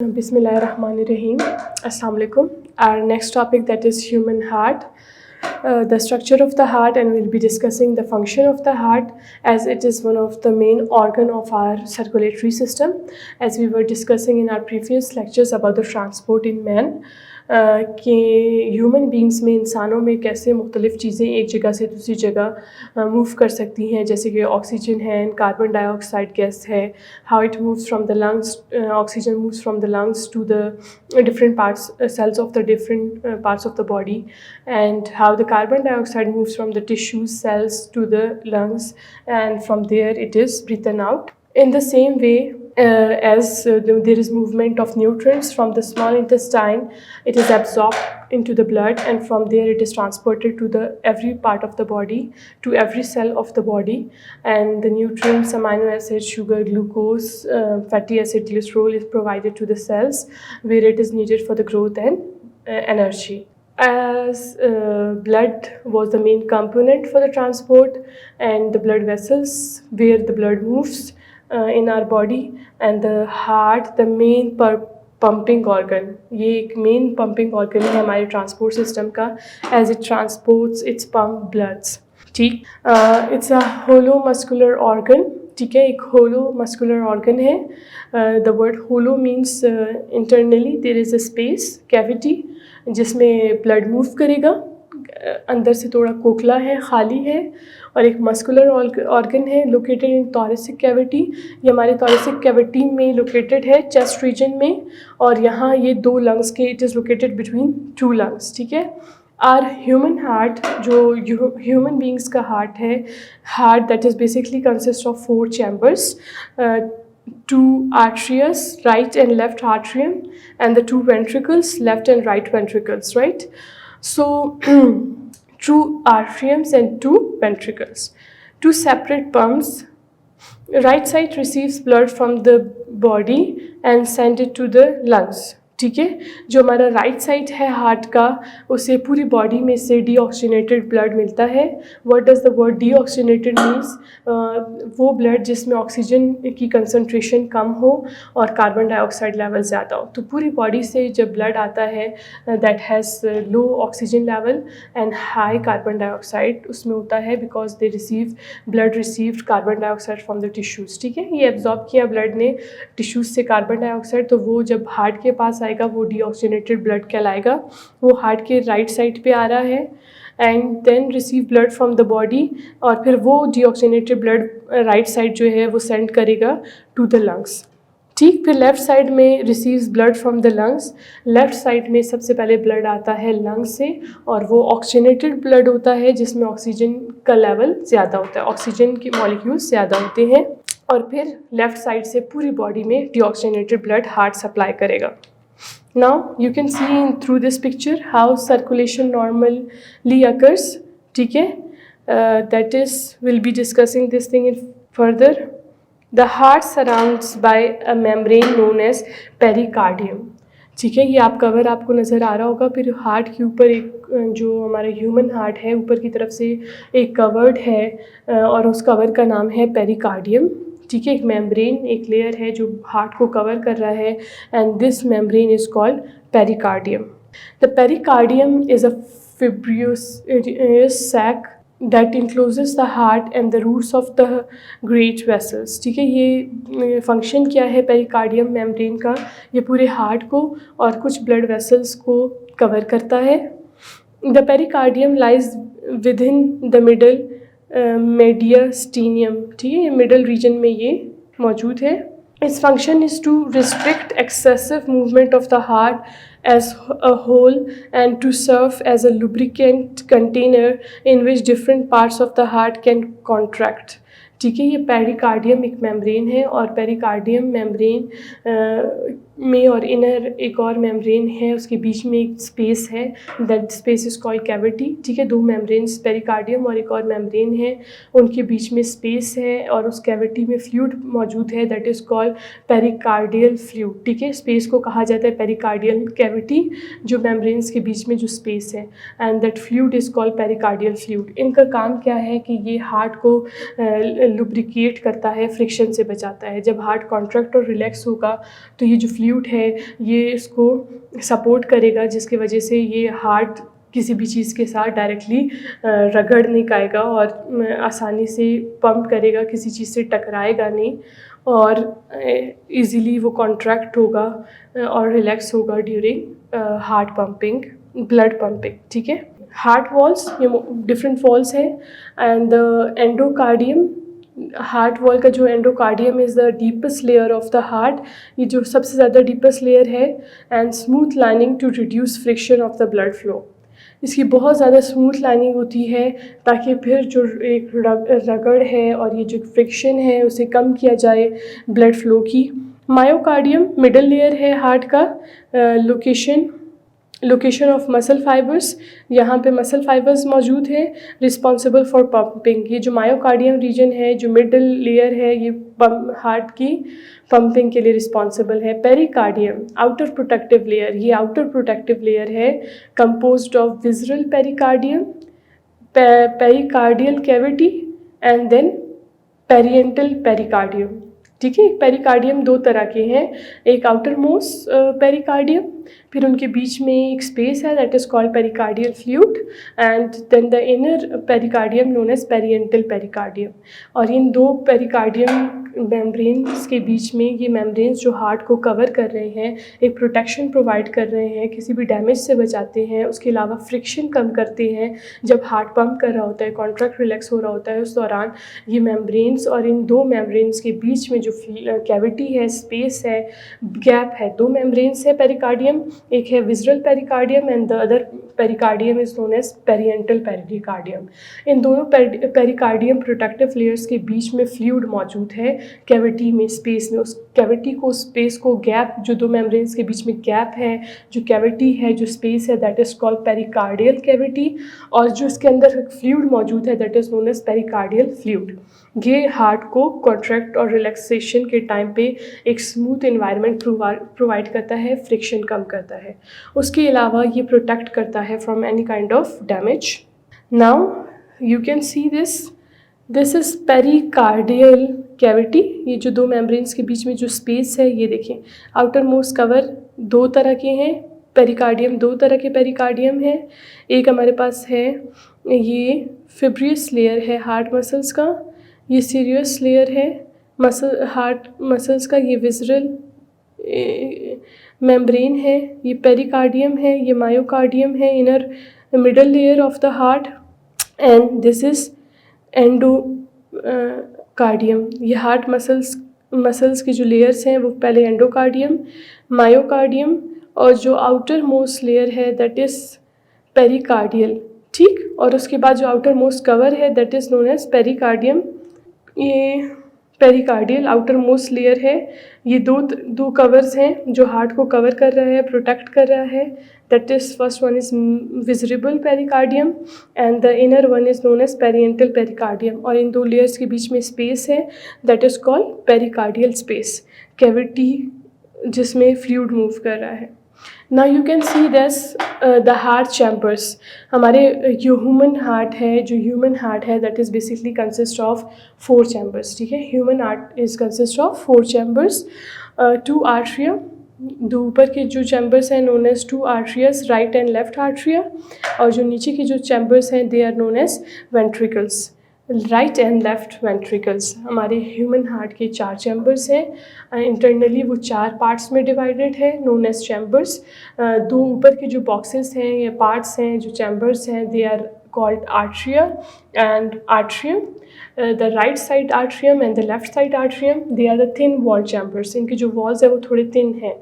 Bismillahirrahmanirrahim. Assalamu alaikum. Our next topic, that is human heart, the structure of the heart, and we'll be discussing the function of the heart as it is one of the main organ of our circulatory system, as we were discussing in our previous lectures about the transport in man. कि human beings में, इंसानों में कैसे मुख्तलिफ़ चीज़ें एक जगह से दूसरी जगह मूव कर सकती हैं, जैसे कि ऑक्सीजन है, कार्बन डाइऑक्साइड गैस है, how it moves from the lungs, oxygen moves from the lungs to the different parts, cells of the different parts of the body, and how the carbon dioxide moves from the tissues, cells to the lungs, and from there it is breathed out. In the same way, there is movement of nutrients from the small intestine, it is absorbed into the blood, and from there it is transported to the every part of the body, to every cell of the body, and the nutrients, amino acids, sugar, glucose, fatty acid, cholesterol is provided to the cells where it is needed for the growth and energy. As blood was the main component for the transport, and the blood vessels where the blood moves in our body, and the heart, the main pumping organ, ये एक main pumping organ है हमारे transport system का, as it transports its pump bloods. ठीक, it's a hollow muscular organ. ठीक है, एक hollow muscular organ है. The word hollow means internally there is a space, cavity, जिसमें blood move करेगा. अंदर से थोड़ा खोखला है, खाली है, और एक मस्कुलर ऑर्गन है लोकेटेड इन थोरेसिक कैविटी. ये हमारे थोरेसिक कैविटी में लोकेटेड है, चेस्ट रीजन में, और यहाँ ये दो लंग्स के, it is located between two lungs. ठीक है. आर ह्यूमन हार्ट, जो ह्यूमन बींग्स का हार्ट है, heart that is basically consist of 4 chambers, 2 arteries, right and left atrium, and the 2 ventricles, left and right ventricles, right? So 2 atriums and 2 ventricles, 2 separate pumps. Right side receives blood from the body and send it to the lungs. ठीक है. जो हमारा right side है heart का, उसे पूरी body में से डीऑक्सीजनेटेड ब्लड मिलता है. What does the word deoxygenated means? वो ब्लड जिसमें ऑक्सीजन की कंसंट्रेशन कम हो और कार्बन डाइऑक्साइड लेवल ज़्यादा हो. तो पूरी बॉडी से जब ब्लड आता है that has low oxygen level and high carbon dioxide उसमें होता है, because they receive blood received carbon dioxide from the tissues. ठीक है. ये एब्जॉर्ब किया ब्लड ने टिश्यूज़ से कार्बन डाइऑक्साइड, तो वो जब हार्ट के पास आएगा वो डीऑक्सीजनेटेड ब्लड कहलाएगा. वो हार्ट के राइट साइड पे आ रहा है, and then receive blood from the body, और फिर वो डीऑक्सीजनेटेड ब्लड राइट साइड जो है वो सेंड करेगा टू द लंग्स. ठीक. फिर लेफ़्ट साइड में receives blood from the lungs. Left side में सबसे पहले ब्लड आता है लंग्स से, और वो ऑक्सीजनेटेड ब्लड होता है जिसमें ऑक्सीजन का लेवल ज़्यादा होता है, ऑक्सीजन के मॉलिक्यूल्स ज़्यादा होते हैं, और फिर लेफ़्ट साइड से पूरी बॉडी में डीऑक्सीजनेटेड ब्लड हार्ट सप्लाई करेगा. Now you can see through this picture how circulation normally occurs. ठीक है. That is, we'll be discussing this thing in further. The heart surrounds by a membrane known as pericardium. ठीक है. ये आप cover आपको नज़र आ रहा होगा. फिर हार्ट के ऊपर एक, जो हमारा ह्यूमन हार्ट है, ऊपर की तरफ से एक कवर्ड है, और उस कवर का नाम है पेरिकार्डियम. ठीक है. एक मेम्ब्रेन, एक लेयर है जो हार्ट को कवर कर रहा है, and this membrane is called pericardium. The pericardium is a fibrous sac that encloses the heart and the roots of the great vessels. ठीक है. ये फंक्शन क्या है पेरिकार्डियम मेम्ब्रेन का? ये पूरे हार्ट को और कुछ ब्लड वेसल्स को कवर करता है. The pericardium lies within the middle mediastinum. ठीक है. ये मिडल रीजन में ये मौजूद है. Its function is to restrict excessive movement of the heart as a whole, and to serve as a lubricant container in which different parts of the heart can contract. ठीक है. ये pericardium एक membrane है, और pericardium membrane में और inner एक और मेम्ब्रेन है, उसके बीच में एक स्पेस है, that space is called cavity. ठीक है. 2 मेम्ब्रेन्स, पेरिकार्डियम और एक और मेम्ब्रेन है, उनके बीच में स्पेस है, और उस कैविटी में फ्लूइड मौजूद है, that is called pericardial fluid. ठीक है. स्पेस को कहा जाता है पेरिकार्डियल कैविटी, जो मेम्ब्रेन्स के बीच में जो स्पेस है, and that fluid is called pericardial fluid. इनका काम क्या है कि ये हार्ट को लुब्रिकेट करता है, फ्रिक्शन से बचाता है. जब हार्ट कॉन्ट्रैक्ट और रिलैक्स होगा तो ये जो फ्लूइड है ये इसको सपोर्ट करेगा, जिसकी वजह से ये हार्ट किसी भी चीज़ के साथ डायरेक्टली रगड़ नहीं पाएगा और आसानी से पंप करेगा, किसी चीज़ से टकराएगा नहीं और इजीली वो कॉन्ट्रैक्ट होगा और रिलैक्स होगा during heart pumping, blood pumping. ठीक है, हार्ट वॉल्स, ये डिफरेंट वॉल्स हैं and the endocardium, heart wall का जो endocardium is the deepest layer of the heart, ये जो सबसे ज़्यादा डीपेस्ट लेयर है, and smooth lining to reduce friction of the blood flow. इसकी बहुत ज़्यादा स्मूथ लाइनिंग होती है ताकि फिर जो एक रगड़ है और ये जो फ्रिक्शन है उसे कम किया जाए ब्लड फ्लो की। मायोकार्डियम मिडल लेयर है हार्ट का, लोकेशन ऑफ मसल फाइबर्स, यहाँ पे मसल फाइबर्स मौजूद हैं रिस्पॉन्सिबल फॉर पंपिंग। ये जो मायोकार्डियम रीजन है, जो मिडल लेयर है, ये हार्ट की पंपिंग के लिए रिस्पॉन्सिबल है। पेरिकार्डियम आउटर प्रोटेक्टिव लेयर, ये आउटर प्रोटेक्टिव लेयर है composed of visceral pericardium, pericardial cavity and then parietal pericardium. ठीक है, पेरिकार्डियम दो तरह के हैं, एक आउटर मोस्ट पेरिकार्डियम, फिर उनके बीच में एक स्पेस है that is called pericardial fluid and then the inner pericardium known as parietal pericardium. और इन दो पेरिकार्डियम मेम्ब्रेन्स के बीच में, ये मेम्ब्रेन्स जो हार्ट को कवर कर रहे हैं, एक प्रोटेक्शन प्रोवाइड कर रहे हैं, किसी भी डैमेज से बचाते हैं, उसके अलावा फ्रिक्शन कम करते हैं। जब हार्ट पंप कर रहा होता है, कॉन्ट्रैक्ट रिलैक्स हो रहा होता है, उस दौरान ये मेम्ब्रेन्स और इन दो मेम्ब्रेन्स के बीच में जो कैविटी है, स्पेस है, गैप है, दो मेम्ब्रेन्स है पेरिकार्डियम, एक है visceral pericardium and the other pericardium is known as parietal pericardium. इन दोनों पेरिकार्डियम प्रोटेक्टिव लेयर्स के बीच में फ्लूइड मौजूद है कैविटी में, स्पेस में। उस कैविटी को, स्पेस को, गैप जो दो मेम्ब्रेन्स के बीच में गैप है, जो कैविटी है, जो स्पेस है, that is called pericardial cavity, और जो इसके अंदर फ्लूइड मौजूद है that is known as pericardial fluid. ये हार्ट को कॉन्ट्रैक्ट और रिलैक्सेशन के टाइम पे एक स्मूथ एनवायरनमेंट प्रोवाइड करता है, फ्रिक्शन कम करता है। उसके अलावा ये प्रोटेक्ट करता है from any kind of damage. Now you can see this is pericardial cavity. ये जो दो मेम्ब्रेन्स के बीच में जो स्पेस है, ये देखें, आउटर मोस्ट कवर दो तरह के हैं, पेरिकार्डियम दो तरह के पेरिकार्डियम है। एक हमारे पास है ये फिब्रियस लेयर है हार्ट मसल्स का, ये सीरियस लेयर है हार्ट मसल्स का, ये विजरल मेम्ब्रेन है, ये पेरिकार्डियम है, ये मायोकार्डियम है, inner middle layer of the heart, and this is endocardium. ये हार्ट मसल्स की जो लेयर्स हैं वो पहले एंडोकार्डियम, मायोकार्डियम, और जो आउटर मोस्ट लेयर है दैट इज़ पेरिकार्डियल। ठीक, और उसके बाद जो आउटर मोस्ट कवर है that is known as pericardium. ये पेरिकार्डियल आउटर मोस्ट लेयर है। ये दो कवर्स हैं जो हार्ट को कवर कर रहा है, प्रोटेक्ट कर रहा है, that is first one is visible pericardium and the inner one is known as parietal pericardium. और इन दो लेयर्स के बीच में स्पेस है that is called pericardial space, cavity जिसमें फ्लूइड मूव कर रहा है। Now you can see this the heart chambers। हमारे जो ह्यूमन हार्ट है that is basically consist of 4 chambers। ठीक है, human heart is consist of 4 chambers, 2 arteria, दो ऊपर के जो चैम्बर्स हैं known as 2 arteries, right and left atria, और जो नीचे के जो चैम्बर्स हैं they are known as ventricles, right and left ventricles. हमारे ह्यूमन हार्ट के 4 चैम्बर्स हैं, इंटरनली वो 4 पार्ट्स में डिवाइडेड है नोन एज चैम्बर्स। दो ऊपर के जो बॉक्सेस हैं या पार्ट्स हैं, जो चैम्बर्स हैं, they are called atria and atrium। The right side atrium and the left side atrium, they are the thin wall chambers। इनके जो walls है वो थोड़े thin हैं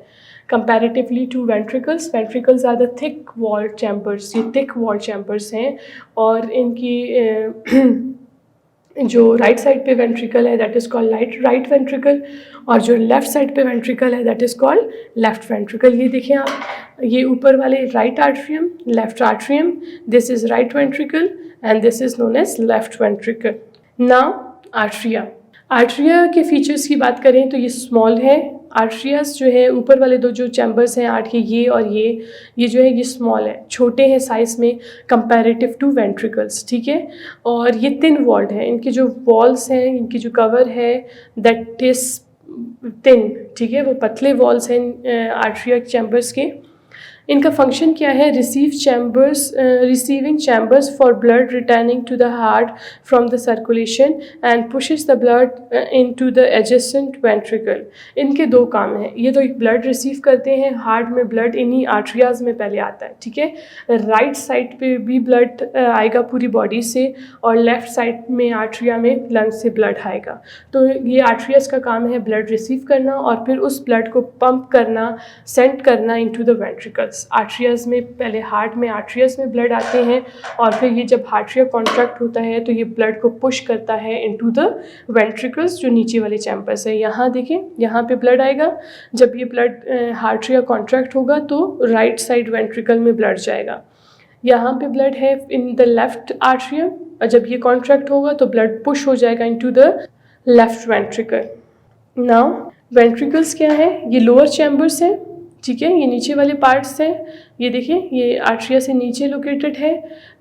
comparatively to ventricles। Ventricles are the thick wall chambers। ये thick wall chambers हैं, और इनकी जो राइट साइड पे वेंट्रिकल है that is called right ventricle, और जो लेफ़्ट साइड पे वेंट्रिकल है that is called left ventricle. ये देखें आप, ये ऊपर वाले right atrium, left atrium, this is right ventricle and this is known as left ventricle. Now atria के फीचर्स की बात करें तो ये स्मॉल है। आर्ट्रियास जो है ऊपर वाले दो जो चैम्बर्स हैं आर्ट के, ये और ये जो है ये स्मॉल है, छोटे हैं साइज़ में कंपैरेटिव टू वेंट्रिकल्स। ठीक है, और ये थिन वॉल्ड है। इनके जो वॉल्स हैं, इनकी जो कवर है दैट इज़ थिन, ठीक है, वो पतले वॉल्स हैं आर्टरिया चैम्बर्स के। इनका फंक्शन क्या है? Receiving chambers for blood returning to the heart from the circulation and pushes the blood into the adjacent ventricle. इनके दो काम हैं। ये तो एक ब्लड रिसीव करते हैं, हार्ट में ब्लड इन्हीं आर्टरियाज में पहले आता है, ठीक है। राइट साइड पे भी ब्लड आएगा पूरी बॉडी से, और लेफ्ट साइड में आर्टरिया में लंग से ब्लड आएगा। तो ये आर्टरियाज का काम है ब्लड रिसीव करना और फिर उस ब्लड को पंप करना, सेंड करना इनटू द वेंट्रिकल्स। आर्टरियाज में पहले हार्ट में आर्टरियाज में ब्लड आते हैं, और फिर ये जब हार्टरिया कॉन्ट्रैक्ट होता है तो ये ब्लड को पुश करता है इनटू द वेंट्रिकल्स, जो नीचे वाले चैम्बर्स है। यहाँ देखें, यहाँ पे ब्लड आएगा। जब ये ब्लड हार्टरिया कॉन्ट्रैक्ट होगा तो राइट साइड वेंट्रिकल में ब्लड जाएगा। यहाँ पे ब्लड है इन द लेफ्ट आर्टरियम, और जब ये कॉन्ट्रैक्ट होगा तो ब्लड पुश हो जाएगा into the left ventricle. Now ventricles क्या है? ये लोअर चैम्बर्स हैं, ठीक है, ये नीचे वाले पार्ट्स हैं। ये देखिए, ये आर्टरिया से नीचे लोकेटेड है,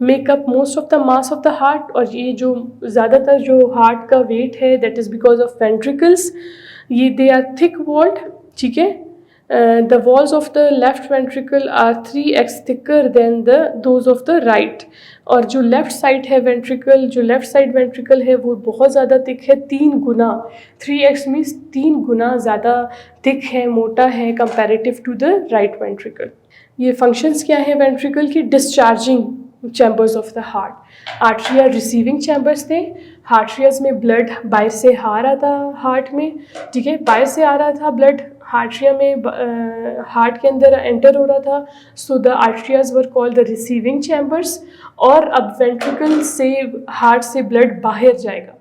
makeup most of the mass of the heart. और ये जो ज़्यादातर जो हार्ट का वेट है that is because of ventricles. ये दे आर थिक वॉल्ड, ठीक है। The walls of the left ventricle are 3x thicker than those of the right। और जो लेफ़्ट साइड है वेंट्रिकल, जो लेफ़्ट साइड वेंट्रिकल है वो बहुत ज़्यादा थिक है, 3 गुना। 3x मीन्स 3 गुना ज़्यादा थिक है, मोटा है comparative to the right ventricle. ये फंक्शंस क्या है वेंट्रिकल की? Discharging chambers of the heart. Atria receiving chambers थे। आर्टरियाज में ब्लड बाय से आ रहा था हार्ट में, ठीक है, बाय से आ रहा था ब्लड आर्टरिया में, हार्ट के अंदर एंटर हो रहा था। So the atria were called the receiving chambers. और अब वेंट्रिकल से हार्ट से ब्लड बाहर जाएगा,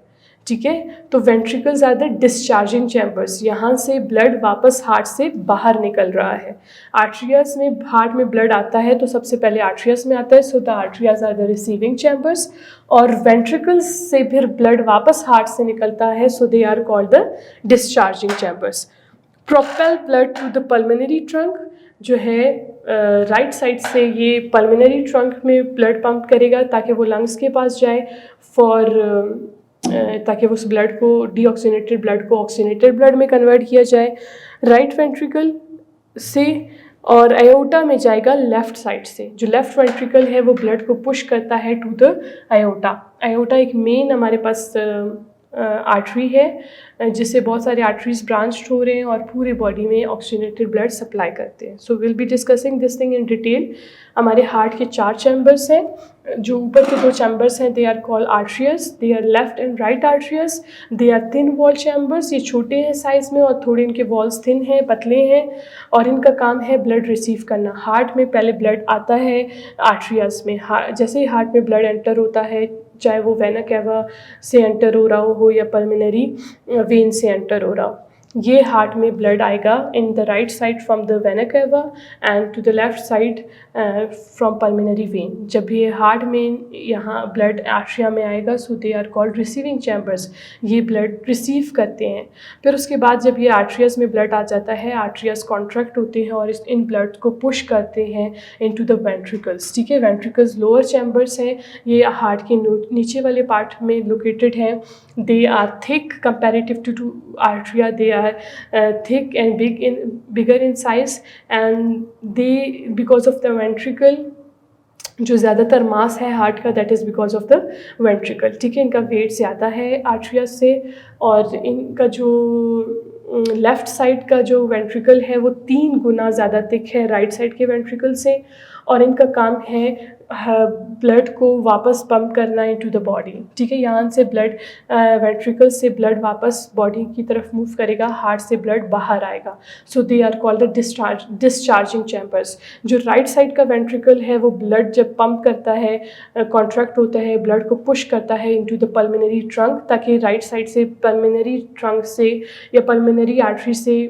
ठीक है, तो ventricles are the discharging chambers. यहाँ से ब्लड वापस हार्ट से बाहर निकल रहा है। आर्टरियाज में हार्ट में ब्लड आता है तो सबसे पहले आर्टरियाज में आता है, so the atria are the receiving chambers. और वेंट्रिकल्स से फिर ब्लड वापस हार्ट से निकलता है, सो they are called the discharging चैम्बर्स। Propel blood to the pulmonary trunk, जो है राइट साइड से ये पल्मोनरी ट्रंक में ब्लड पंप करेगा ताकि वो लंग्स के पास जाए, ताकि उस ब्लड को, डीऑक्सीनेटेड ब्लड को ऑक्सीनेटेड ब्लड में कन्वर्ट किया जाए राइट वेंट्रिकल से। और आयोटा में जाएगा लेफ़्ट साइड से। जो लेफ़्ट वेंट्रिकल है वो ब्लड को पुश करता है टू द आयोटा। आयोटा एक मेन हमारे पास आर्टरी है जिससे बहुत सारे आर्टरीज ब्रांच्ड हो रहे हैं और पूरे बॉडी में ऑक्सीनेटेड ब्लड सप्लाई करते हैं। So will be discussing this thing in detail. हमारे हार्ट के 4 चैम्बर्स हैं। जो ऊपर के 2 चैम्बर्स हैं they are called atria, they are left and right atria. They are thin wall chambers, ये छोटे हैं साइज़ में और थोड़े इनके वॉल्स थिन हैं, पतले हैं, और इनका काम है ब्लड रिसीव करना। हार्ट में पहले ब्लड आता है आर्टरियस में। जैसे ही हार्ट में ब्लड एंटर होता है, चाहे वो वेना कैवा से एंटर हो रहा हो या पल्मोनरी वेन से एंटर हो रहा हो, ये हार्ट में ब्लड आएगा in the right side from the vena cava and to the left side from pulmonary vein. जब ये हार्ट में यहाँ ब्लड आर्टरिया में आएगा, so they are called receiving chambers, ये ब्लड रिसीव करते हैं। फिर उसके बाद जब ये आर्टरियस में ब्लड आ जाता है, आर्टरियस कॉन्ट्रैक्ट होते हैं और इन ब्लड को पुश करते हैं इनटू द वेंट्रिकल्स, ठीक है। वेंट्रिकल्स लोअर चैम्बर्स हैं, ये हार्ट के नीचे वाले पार्ट में लोकेटेड हैं। They are thick comparative to atria, they are thick and bigger in size, and they because of the ventricle, जो ज़्यादातर मास है हार्ट का that is because of the ventricle, ठीक है। इनका वेट ज़्यादा है आर्टरिया से, और इनका जो लेफ़्ट साइड का जो वेंट्रिकल है वो 3 गुना ज़्यादा थिक है राइट साइड के वेंट्रिकल से, और इनका काम है ब्लड को वापस पंप करना इनटू द बॉडी, ठीक है। यहाँ से ब्लड वेंट्रिकल से ब्लड वापस बॉडी की तरफ मूव करेगा, हार्ट से ब्लड बाहर आएगा। So they are called the discharging chambers. जो राइट साइड का वेंट्रिकल है वो ब्लड जब पंप करता है, कॉन्ट्रैक्ट होता है, ब्लड को पुश करता है इनटू द पल्मोनरी ट्रंक, ताकि राइट साइड से पल्मोनरी ट्रंक से या पल्मोनरी आर्टरी से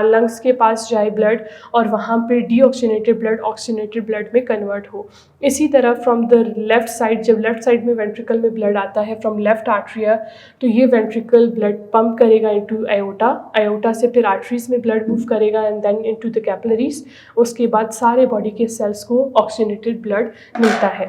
लंग्स के पास जाए ब्लड, और वहाँ पे deoxygenated blood oxygenated blood blood में कन्वर्ट हो। इसी तरह फ्रॉम द लेफ़्ट साइड, जब लेफ़्ट साइड में वेंट्रिकल में ब्लड आता है फ्रॉम लेफ़्ट आर्ट्रिया, तो ये वेंट्रिकल ब्लड पंप करेगा इनटू आयोटा, आयोटा से फिर आर्टरीज में ब्लड मूव करेगा and then into the capillaries. उसके बाद सारे बॉडी के सेल्स को ऑक्सीजनेटेड ब्लड मिलता है।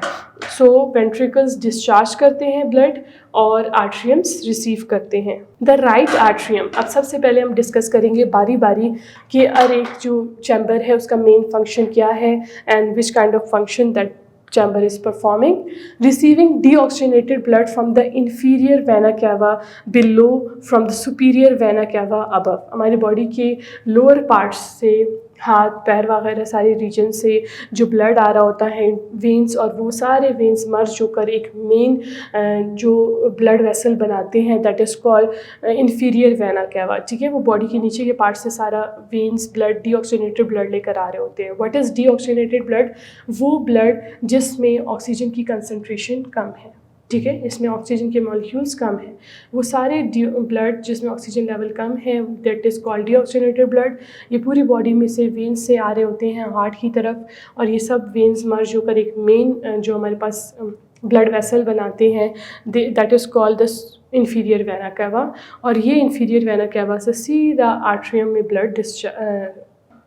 सो वेंट्रिकल्स डिस्चार्ज करते हैं ब्लड और आर्ट्रियम्स रिसीव करते हैं। द राइट आर्ट्रियम, अब सबसे पहले हम डिस्कस करेंगे बारी बारी कि हर एक जो चैम्बर है उसका मेन फंक्शन क्या है and which kind of function that chamber is performing. Receiving deoxygenated blood from the inferior vena cava below, from the superior vena cava above. हमारी बॉडी के लोअर पार्ट्स से, हाथ पैर वगैरह सारे रीजन से जो ब्लड आ रहा होता है वेंस, और वो सारे वेंस मर्ज होकर एक मेन जो ब्लड वेसल बनाते हैं that is called inferior vena cava. ठीक है, वो बॉडी के नीचे के पार्ट से सारा वेंस ब्लड डीऑक्सीजनेटेड ब्लड लेकर आ रहे होते हैं। What is deoxygenated blood? वो ब्लड जिसमें ऑक्सीजन की कंसनट्रेशन कम है। ठीक है, इसमें ऑक्सीजन के मॉलिक्यूल्स कम हैं। वो सारे ब्लड जिसमें ऑक्सीजन लेवल कम है that is called deoxygenated blood. ये पूरी बॉडी में से वेंस से आ रहे होते हैं हार्ट की तरफ, और ये सब वेंस मर्ज होकर एक मेन जो हमारे पास ब्लड वेसल बनाते हैं that is called the inferior vena cava. और ये इंफीरियर वेना कैवा से सीधा आर्ट्रियम में ब्लड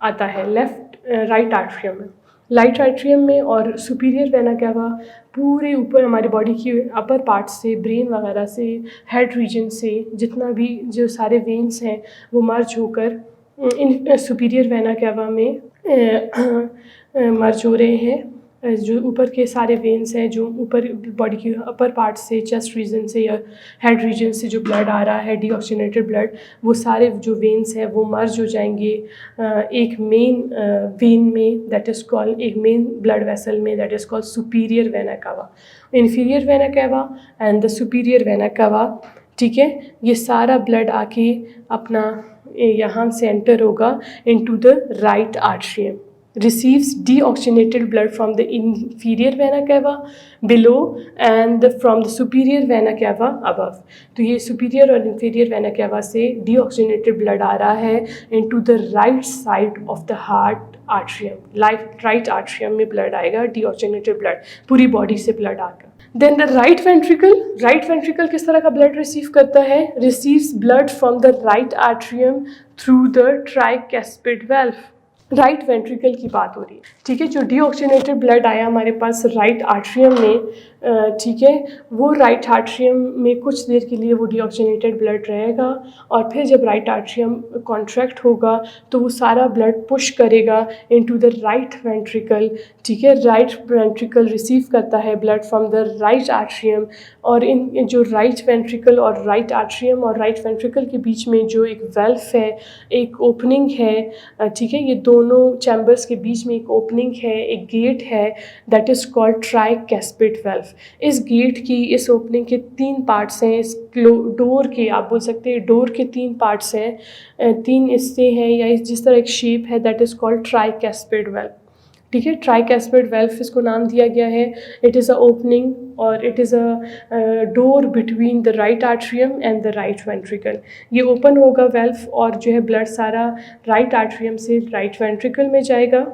आता है, राइट आर्ट्रियम में, लाइट आर्ट्रियम में। और सुपीरियर वेना कैवा पूरे ऊपर हमारी बॉडी की अपर पार्ट से, ब्रेन वगैरह से, हेड रीजन से जितना भी जो सारे वेन्स हैं वो मर्ज होकर इन सुपीरियर वेना कैवा में मर्ज हो रहे हैं। जो ऊपर के सारे वेन्स हैं जो ऊपर बॉडी की अपर पार्ट से, चेस्ट रीजन से या हेड रीजन से जो ब्लड आ रहा है डीऑक्सीजनेटेड ब्लड, वो सारे जो वेन्स हैं वो मर्ज हो जाएंगे एक मेन वेन में दैट इज़ कॉल्ड, एक मेन ब्लड वेसल में that is called superior vena cava. Inferior vena cava and the superior vena cava. ठीक है, ये सारा ब्लड आके अपना यहाँ से एंटर होगा into the right atrium, receives deoxygenated blood from the inferior vena cava below and from the superior vena cava above. तो ये superior और inferior vena cava से deoxygenated blood आ रहा है into the right side of the heart atrium. Right atrium में blood आएगा, deoxygenated blood पूरी body से blood आकर। Then the right ventricle किस तरह का blood receive करता है? Receives blood from the right atrium through the tricuspid valve. Right ventricle की बात हो रही है। ठीक है, जो डीऑक्सीजनेटेड ब्लड आया हमारे पास राइट आर्ट्रियम में, ठीक है, वो राइट आर्ट्रियम में कुछ देर के लिए वो डीऑक्सीजनेटेड ब्लड रहेगा, और फिर जब राइट आर्ट्रियम कॉन्ट्रैक्ट होगा तो वो सारा ब्लड पुश करेगा इनटू द राइट वेंट्रिकल। ठीक है, राइट वेंट्रिकल रिसीव करता है blood from the right atrium, और इन जो राइट वेंट्रिकल और राइट आर्ट्रियम और राइट वेंट्रिकल के बीच में जो एक वेल्व है, एक ओपनिंग है, ठीक है, ये दोनों चैम्बर्स के बीच में एक ओपनिंग है, एक गेट है that is called tricuspid valve. इस गेट की, इस ओपनिंग के 3 पार्ट्स हैं। इस डोर के, आप बोल सकते हैं डोर के 3 पार्ट्स हैं, 3 हिस्से हैं, या जिस तरह एक शेप है that is called tricuspid valve. ठीक है, ट्राइकैस्पिड वेल्व इसको नाम दिया गया है। इट इज़ अ ओपनिंग और it is a door between the right atrium and the right ventricle. ये ओपन होगा वेल्व और जो है ब्लड सारा राइट आर्ट्रियम से राइट वेंट्रिकल में जाएगा।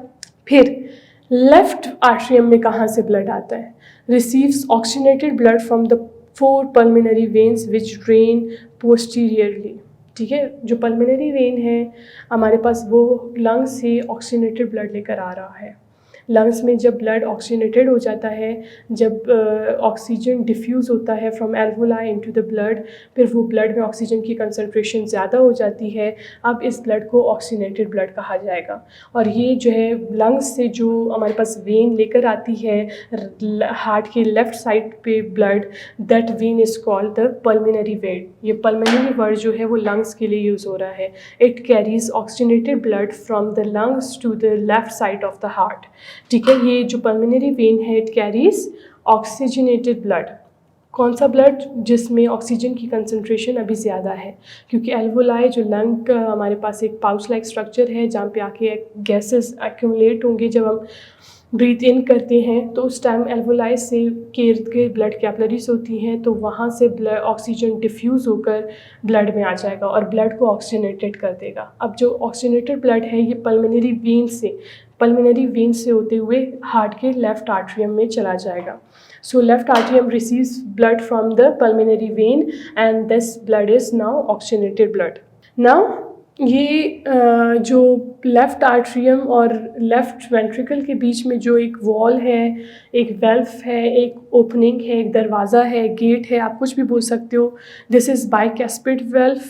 फिर लेफ्ट आर्ट्रियम में कहाँ से ब्लड आता है? Receives oxygenated blood from the 4 pulmonary veins which drain posteriorly. ठीक है, जो पल्मिनरी वेन है हमारे पास वो लंग्स से ऑक्सीजनेटेड ब्लड लेकर आ रहा है। लंग्स में जब ब्लड ऑक्सीजनेटेड हो जाता है, जब ऑक्सीजन डिफ्यूज़ होता है from alveoli into the blood, फिर वो ब्लड में ऑक्सीजन की कंसंट्रेशन ज़्यादा हो जाती है। अब इस ब्लड को ऑक्सीजनेटेड ब्लड कहा जाएगा। और ये जो है लंग्स से जो हमारे पास वेन लेकर आती है हार्ट के लेफ़्ट साइड पे blood, that vein is called the pulmonary vein. ये पल्मिनरी वर्ड जो है वो लंग्स के लिए यूज़ हो रहा है। It carries oxygenated blood from the lungs to the left side of the heart. ठीक है, ये जो पल्मिनरी वेन है इट कैरीज ऑक्सीजनेटेड ब्लड। कौन सा ब्लड? जिसमें ऑक्सीजन की कंसंट्रेशन अभी ज़्यादा है, क्योंकि एल्वोलाई जो लंग का हमारे पास एक पाउच लाइक स्ट्रक्चर है जहाँ पे आके गैसेस एक्यूमुलेट होंगे जब हम ब्रीथ इन करते हैं तो उस टाइम एल्वोलाई से के इर्द गिर्द ब्लड कैपिलरीज होती हैं, तो वहाँ से ब्लड ऑक्सीजन डिफ्यूज़ होकर ब्लड में आ जाएगा और ब्लड को ऑक्सीजनेटेड कर देगा। अब जो ऑक्सीजनेटेड ब्लड है ये पल्मोनरी वेन से होते हुए हार्ट के लेफ्ट आर्टरियम में चला जाएगा। So left atrium receives blood from the pulmonary vein and this blood is now oxygenated blood. Now ये जो लेफ़्ट आर्ट्रियम और लेफ़्ट वेंट्रिकल के बीच में जो एक वॉल है, एक वेल्व है, एक ओपनिंग है, एक दरवाज़ा है, गेट है, आप कुछ भी बोल सकते हो। दिस इज़ बाइकैस्पिड वेल्व,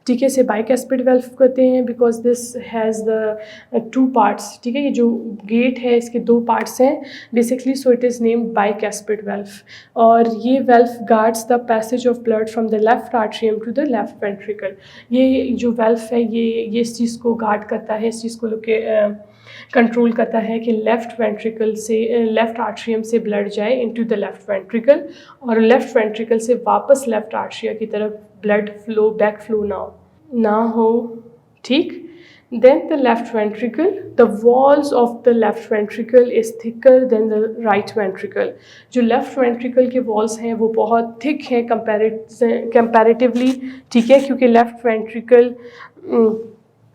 ठीक है। इसे बाइकैस्पिड वेल्व कहते हैं because this has the 2 parts, ठीक है। ये जो गेट है इसके 2 पार्ट्स हैं basically, so it is named bicuspid valve. और ये valve guards the passage of blood from the left atrium to the left ventricle. ये जो वेल्व है ये इस चीज़ को गार्ड करता है, इस चीज़ को कंट्रोल करता है कि लेफ़्ट वेंट्रिकल से लेफ़्ट आर्ट्रियम से ब्लड जाए इनटू द लेफ़्ट वेंट्रिकल और लेफ़्ट वेंट्रिकल से वापस लेफ़्ट आर्ट्रिया की तरफ ब्लड फ्लो बैक फ्लो ना हो, ठीक। Then the left ventricle, the walls of the left ventricle is thicker than the right ventricle. जो लेफ़्ट वेंट्रिकल के वॉल्स हैं वो बहुत थिक हैं कंपैरेटिवली, ठीक है, क्योंकि left ventricle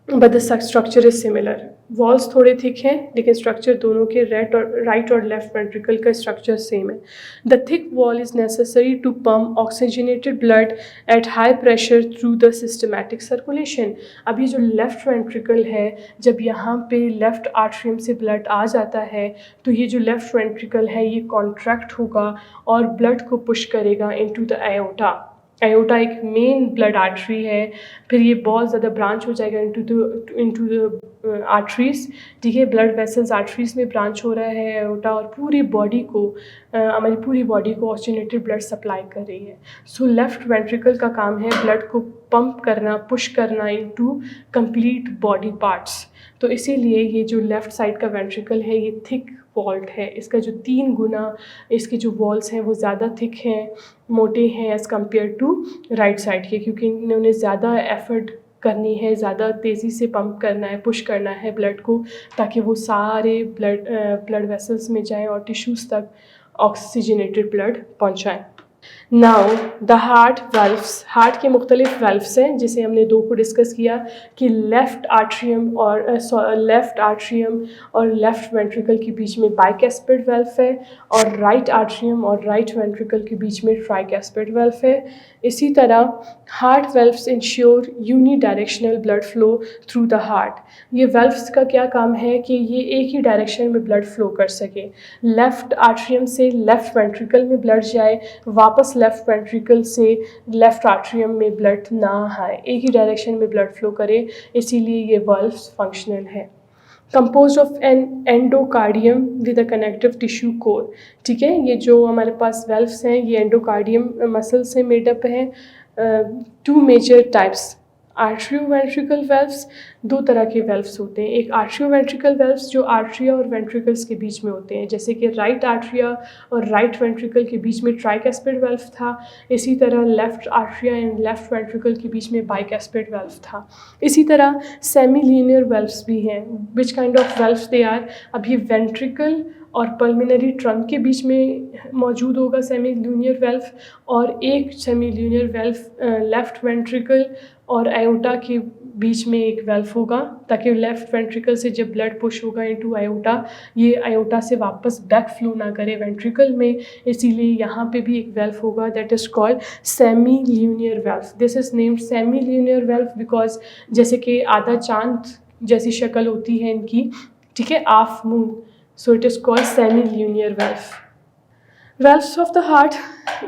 but the structure is similar. Walls थोड़े थिक हैं लेकिन स्ट्रक्चर दोनों के राइट और लेफ्ट वेंट्रिकल का स्ट्रक्चर सेम है। The thick wall is necessary to pump oxygenated blood at high pressure through the systematic circulation. अभी जो लेफ्ट वेंट्रिकल है, जब यहाँ पे लेफ्ट आर्ट्रियम से ब्लड आ जाता है तो ये जो लेफ्ट वेंट्रिकल है ये कॉन्ट्रैक्ट होगा और ब्लड को पुश करेगा इनटू द आयोटा। आयोटा एक मेन ब्लड आर्टरी है, फिर ये बहुत ज़्यादा ब्रांच हो जाएगा इनटू द आर्टरीज, ठीक है। ब्लड वेसल्स आर्टरीज में ब्रांच हो रहा है आयोटा और पूरी बॉडी को हमारी पूरी बॉडी को ऑक्सीजनेटेड ब्लड सप्लाई कर रही है। सो लेफ्ट वेंट्रिकल का काम है ब्लड को पंप करना, पुश करना इनटू कंप्लीट बॉडी पार्ट्स। तो इसीलिए ये जो लेफ़्ट साइड का वेंट्रिकल है ये थिक वॉल्ड है, इसका जो 3 गुना इसके जो वॉल्स हैं वो ज़्यादा थिक हैं, मोटे हैं as compare to right side के, क्योंकि इन्होंने ज़्यादा एफर्ट करनी है, ज़्यादा तेज़ी से पंप करना है, पुश करना है ब्लड को ताकि वो सारे ब्लड वेसल्स में जाएँ और टिश्यूज़ तक ऑक्सीजनेटेड ब्लड पहुँचाएँ। Now the heart valves, heart के मुख्तलिफ वेल्व्स हैं जिसे हमने 2 को डिस्कस किया कि लेफ़्ट आर्ट्रियम और लेफ़्ट वेंट्रिकल के बीच में बाइकैस्पिड वेल्व है और राइट आर्ट्रियम और राइट वेंट्रिकल के बीच में ट्राइकैस्पिड वेल्व है। इसी तरह heart valves ensure unidirectional blood flow through the heart. ये वेल्व्स का क्या काम है कि ये एक ही डायरेक्शन में ब्लड फ्लो कर सके, लेफ़्ट आर्ट्रियम से लेफ़्ट वेंट्रिकल में ब्लड जाए, वापस लेफ़्ट वेंट्रिकल से लेफ़्ट आर्ट्रियम में ब्लड ना आए, एक ही डायरेक्शन में ब्लड फ्लो करे, इसीलिए ये वेल्व्स फंक्शनल है। Compose of an endocardium with a connective tissue core, ठीक है। ये जो हमारे पास वेल्व्स हैं ये एंडोकार्डियम मसल से मेडअप हैं। 2 मेजर टाइप्स आर्ट्रियोवेंट्रिकल वेल्व्स, 2 तरह के वेल्व्स होते हैं। एक आर्ट्रियोवेंट्रिकल वेल्व्स जो आर्ट्रिया और वेंट्रिकल्स के बीच में होते हैं, जैसे कि राइट आर्ट्रिया और राइट वेंट्रिकल के बीच में ट्राइकैस्पिड वेल्व था, इसी तरह left atria and left ventricle के बीच में बाइकैस्पिड वेल्व था। इसी तरह सेमी लीनियर वेल्व्स भी हैं। Which kind of valves they are? अब ये वेंट्रिकल और पल्मिनरी ट्रंक के बीच में मौजूद होगा सेमी ल्यूनियर वेल्व, और एक सेमी ल्यूनियर वेल्व लेफ़्ट वेंट्रिकल और आयोटा के बीच में एक वेल्व होगा ताकि लेफ़्ट वेंट्रिकल से जब ब्लड पुश होगा इनटू आयोटा, ये आयोटा से वापस बैक फ्लो ना करे वेंट्रिकल में, इसीलिए यहाँ पे भी एक वेल्व होगा that is called semilunar valve. This is named semilunar valve because जैसे कि आधा चांद जैसी शक्ल होती है इनकी, ठीक है, half moon, so it is called semilunar valve. Valves of the heart,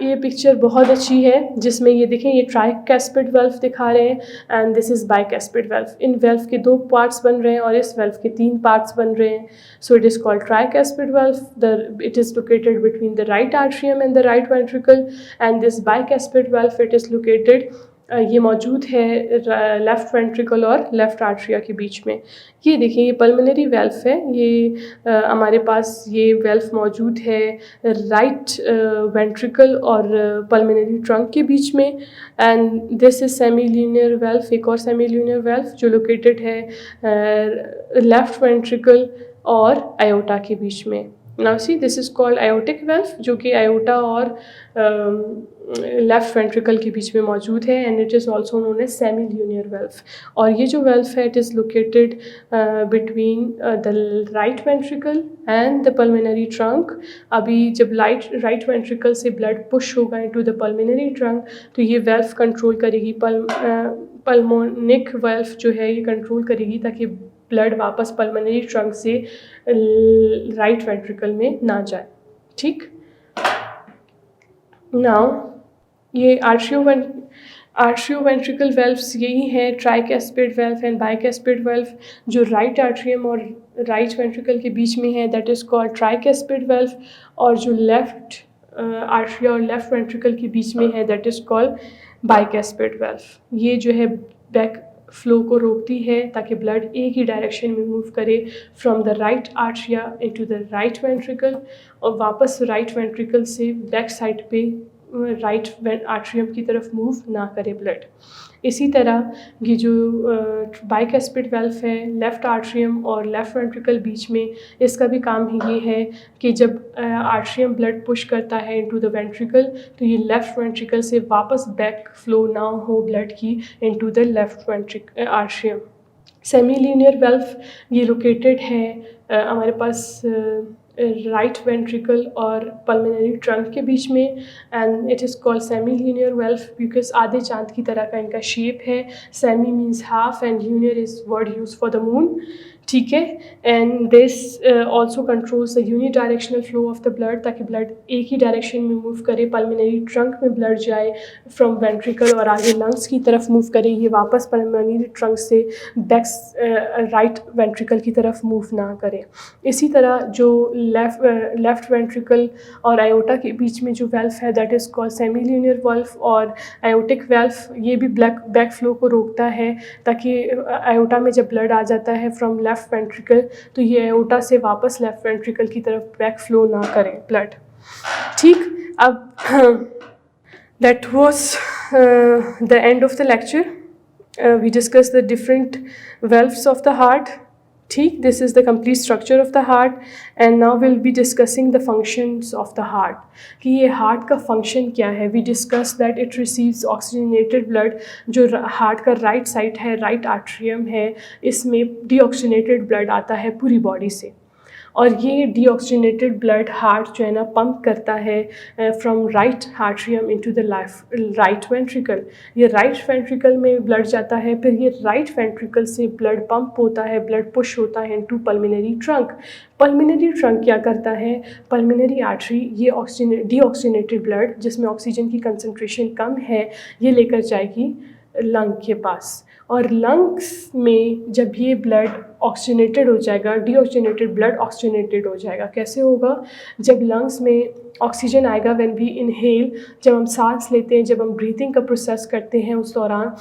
ये पिक्चर बहुत अच्छी है जिसमें ये देखें ये ट्राइकैस्पिड वेल्व दिखा रहे हैं and this is bicuspid valve. इन वेल्व के 2 पार्ट्स बन रहे हैं और इस वेल्व के 3 पार्ट्स बन रहे हैं, so it is called tricuspid valve. It is located between the right atrium and the right ventricle and this bicuspid valve it is located, ये मौजूद है लेफ़्ट वेंट्रिकल और लेफ़्ट आर्ट्रिया के बीच में। ये देखिए ये पल्मोनरी वेल्व है, ये हमारे पास ये वेल्व मौजूद है राइट वेंट्रिकल और पल्मोनरी ट्रंक के बीच में and this is semi linear valve, एक और सेमी लीनियर वेल्व जो लोकेटेड है लेफ़्ट वेंट्रिकल और आयोटा के बीच में। Now see this is called aortic valve, जो कि आयोटा और लेफ्ट वेंट्रिकल के बीच में मौजूद है, and it is also known as semilunar valve. और ये जो वेल्व है it is located between the right ventricle and the pulmonary trunk. अभी जब राइट वेंट्रिकल से ब्लड पुश होगा इनटू द पल्मोनरी ट्रंक, तो ये वेल्व कंट्रोल करेगी, पल्मोनिक वेल्व जो है ये कंट्रोल करेगी ताकि ब्लड वापस पल्मोनरी ट्रंक से राइट वेंट्रिकल में ना जाए। ठीक, नाउ ये आर्ट्रियो वेंट्रिकल वेल्व्स यही है, ट्राइकैस्पिड वेल्व एंड बाइकैस्पिड वेल्व। जो राइट आर्ट्रियम और राइट वेंट्रिकल के बीच में है that is called tricuspid valve, और जो लेफ्ट आर्ट्रिया और लेफ्ट वेंट्रिकल के बीच में है दैट इज़ कॉल्ड बाइकैस्पिड वेल्व। ये जो है बैक फ्लो को रोकती है ताकि ब्लड एक ही डायरेक्शन में मूव करे from the right atria into the right ventricle, और वापस राइट वेंट्रिकल से बैक साइड पे राइट आर्ट्रियम की तरफ मूव ना करे ब्लड। इसी तरह ये जो बाइकैस्पिड वेल्व है लेफ़्ट आर्ट्रियम और लेफ़्ट वेंट्रिकल बीच में, इसका भी काम ही ये है कि जब आर्ट्रियम ब्लड पुश करता है इनटू द वेंट्रिकल, तो ये लेफ़्ट वेंट्रिकल से वापस बैक फ्लो ना हो ब्लड की into the left atrium. Semi linear valve ये लोकेटेड है हमारे पास राइट वेंट्रिकल और पल्मोनरी ट्रंक के बीच में, and it is called semi linear valve because आधे चांद की तरह का इनका शेप है। Semi means half and linear is word use for the moon. ठीक है, and this also controls the unidirectional flow of the blood, ताकि ब्लड एक ही डायरेक्शन में मूव करे, पल्मोनरी ट्रंक में ब्लड जाए फ्रॉम वेंट्रिकल और आगे लंग्स की तरफ मूव करे, ये वापस पल्मोनरी ट्रंक से बैक राइट वेंट्रिकल की तरफ मूव ना करे। इसी तरह जो लेफ़्ट वेंट्रिकल और आयोटा के बीच में जो वेल्व है that is called semi linear valve और आयोटिक वेल्व, ये भी बैक फ्लो को रोकता है ताकि आयोटा में जब ब्लड आ जाता है फ्रॉम लेफ़्ट वेंट्रिकल, तो ये आयोटा से वापस लेफ़्ट वेंट्रिकल की तरफ बैक फ्लो ना करे ब्लड। ठीक, अब that was the end of the lecture. We discussed the different valves of the heart. ठीक, this is the complete structure of the heart, and now we'll be discussing the functions of the heart कि ये heart का function क्या है। We discussed that it receives oxygenated blood, जो heart का right side है, right atrium है, इसमें deoxygenated blood आता है पूरी body से, और ये डीऑक्सीजनेटेड ब्लड हार्ट जो है ना पंप करता है from right atrium into the right ventricle. ये राइट वेंट्रिकल में ब्लड जाता है, फिर ये राइट वेंट्रिकल से ब्लड पंप होता है, ब्लड पुश होता है into pulmonary trunk. Pulmonary trunk क्या करता है, पल्मोनरी आर्टरी ये डीऑक्सीजनेटेड ब्लड जिसमें ऑक्सीजन की कंसनट्रेशन कम है ये लेकर जाएगी लंग के पास, और लंग्स में जब ये ब्लड ऑक्सीजनेटेड हो जाएगा, डीऑक्सीजनेटेड ब्लड ऑक्सीजनेटेड हो जाएगा। कैसे होगा, जब लंग्स में ऑक्सीजन आएगा व्हेन वी इनहेल, जब हम सांस लेते हैं, जब हम ब्रीथिंग का प्रोसेस करते हैं, उस दौरान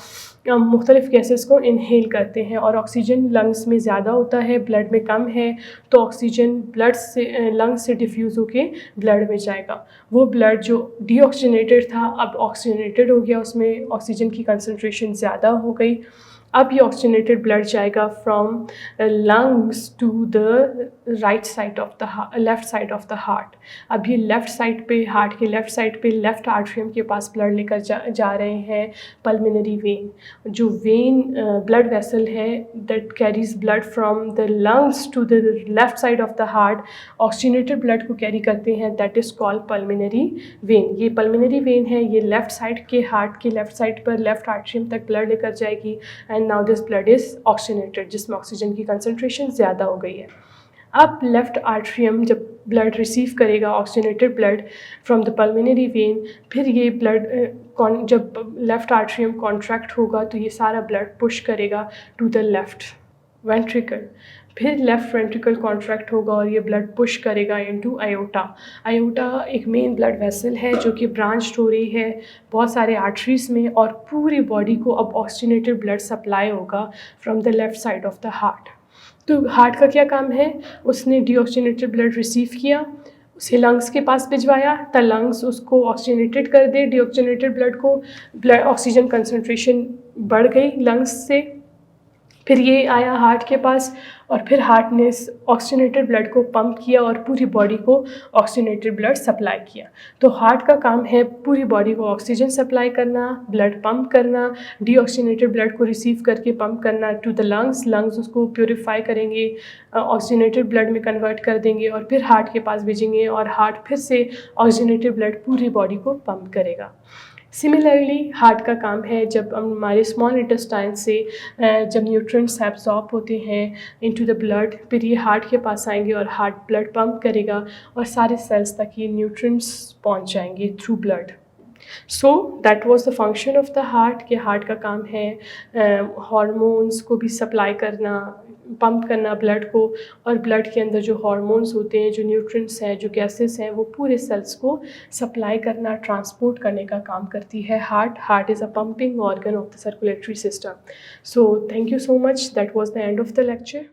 हम मुख्तलिफ़ गैसेस को इनहेल करते हैं और ऑक्सीजन लंग्स में ज़्यादा होता है, ब्लड में कम है, तो ऑक्सीजन ब्लड से लंग्स से डिफ्यूज़ होके ब्लड में जाएगा। वो ब्लड जो डीऑक्सीजनेटेड था अब ऑक्सीजनेटेड हो गया, उसमें ऑक्सीजन की कंसनट्रेशन ज़्यादा हो गई। अब ये ऑक्सीजनेटेड ब्लड जाएगा from lungs to the right side of the left side of the heart. अब ये लेफ़्ट साइड पे, हार्ट के लेफ़्ट साइड पे लेफ़्ट आर्ट्रियम के पास ब्लड लेकर जा रहे हैं पल्मोनरी वेन। जो वेन ब्लड वेसल है that carries blood from the lungs to the left side of the heart, oxygenated blood को कैरी करते हैं, that is called pulmonary when. ये पल्मोनरी वेन है, ये लेफ़्ट साइड के हार्ट के लेफ़्ट साइड पर लेफ़्ट आर्ट्रियम तक ब्लड लेकर जाएगी, and now this blood is oxygenated जिसमें ऑक्सीजन की कंसनट्रेशन ज़्यादा हो गई है। अब लेफ़्ट आर्ट्रियम जब ब्लड रिसीव करेगा oxygenated blood from the pulmonary vein, फिर ये ब्लड जब लेफ़्ट आर्ट्रियम कॉन्ट्रैक्ट होगा तो ये सारा ब्लड पुश करेगा टू द लेफ़्ट वेंट्रिकल, फिर लेफ़्ट वेंट्रिकल कॉन्ट्रैक्ट होगा और ये ब्लड पुश करेगा इनटू आयोटा। आयोटा एक मेन ब्लड वेसल है जो कि ब्रांच्ड हो रही है बहुत सारे आर्टरीज़ में, और पूरी बॉडी को अब ऑक्सीजनेटेड ब्लड सप्लाई होगा from the left side of the heart. तो हार्ट का क्या काम है, उसने डीऑक्सीजनेटेड ब्लड रिसीव किया, उसे लंग्स के पास भिजवाया, द लंग्स उसको ऑक्सीजनेटेड कर दे, डीऑक्सीजनेटेड ब्लड को, ब्लड ऑक्सीजन कंसनट्रेशन बढ़ गई लंग्स से, फिर ये आया हार्ट के पास और फिर हार्ट ने ऑक्सीजनेटेड ब्लड को पंप किया और पूरी बॉडी को ऑक्सीजनेटेड ब्लड सप्लाई किया। तो हार्ट का काम है पूरी बॉडी को ऑक्सीजन सप्लाई करना, ब्लड पंप करना, डीऑक्सीजनेटेड ब्लड को रिसीव करके पंप करना टू द लंग्स, लंग्स उसको प्योरीफाई करेंगे, ऑक्सीजनेटेड ब्लड में कन्वर्ट कर देंगे और फिर हार्ट के पास भेजेंगे और हार्ट फिर से ऑक्सीजनेटेड ब्लड पूरी बॉडी को पंप करेगा। सिमिलरली हार्ट का काम है जब हमारे स्मॉल इंटेस्टाइन से जब न्यूट्रिएंट्स एब्जॉर्ब होते हैं इनटू द ब्लड, फिर ये हार्ट के पास आएंगे और हार्ट ब्लड पंप करेगा और सारे सेल्स तक ये न्यूट्रिएंट्स पहुंच जाएंगे through blood. So that was the function of the heart कि हार्ट का काम है हार्मोन्स को भी सप्लाई करना, पंप करना ब्लड को, और ब्लड के अंदर जो हार्मोन्स होते हैं, जो न्यूट्रिएंट्स हैं, जो गैसेस हैं, वो पूरे सेल्स को सप्लाई करना, ट्रांसपोर्ट करने का काम करती है heart. Heart is a pumping organ of the circulatory system. So thank you so much, that was the end of the lecture.